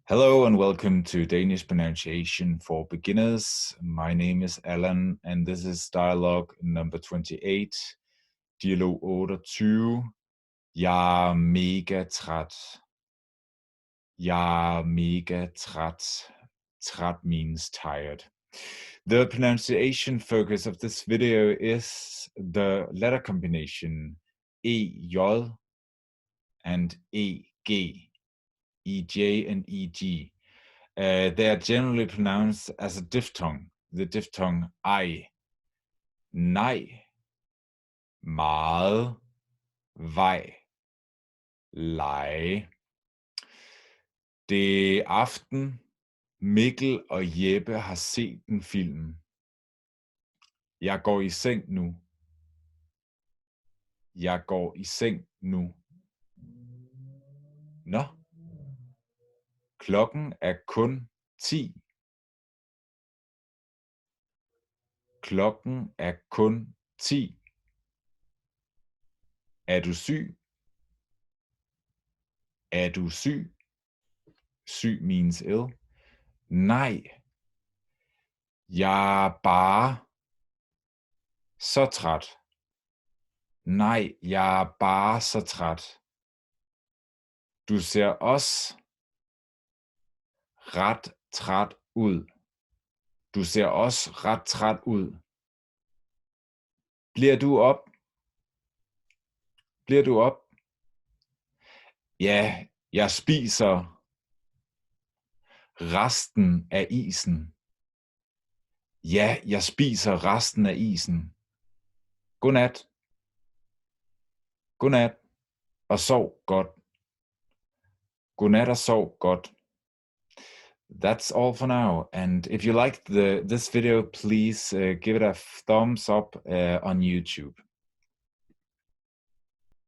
Hello and welcome to Danish Pronunciation for Beginners. My name is Alan and this is Dialog number 28, Dialog 28. Jeg er mega træt. Jeg er mega træt. Træt means tired. The pronunciation focus of this video is the letter combination EJ and EG. EJ and EG. They are generally pronounced as a diphthong, the diphthong I. Nej, meget, vej, lege. Det er aften. Mikkel og Jeppe har set en film. Jeg går i seng nu. Jeg går i seng nu. Nå. Klokken er kun 10. Klokken er kun 10. Er du syg? Er du syg? Syg means ill. Nej. Jeg er bare så træt. Nej, jeg er bare så træt. Du ser også ret træt ud. Du ser også ret træt ud. Bliver du op? Bliver du op? Ja, jeg spiser resten af isen. Ja, jeg spiser resten af isen. Godnat. Godnat og sov godt. Godnat og sov godt. That's all for now. And if you liked this video, please give it a thumbs up on YouTube.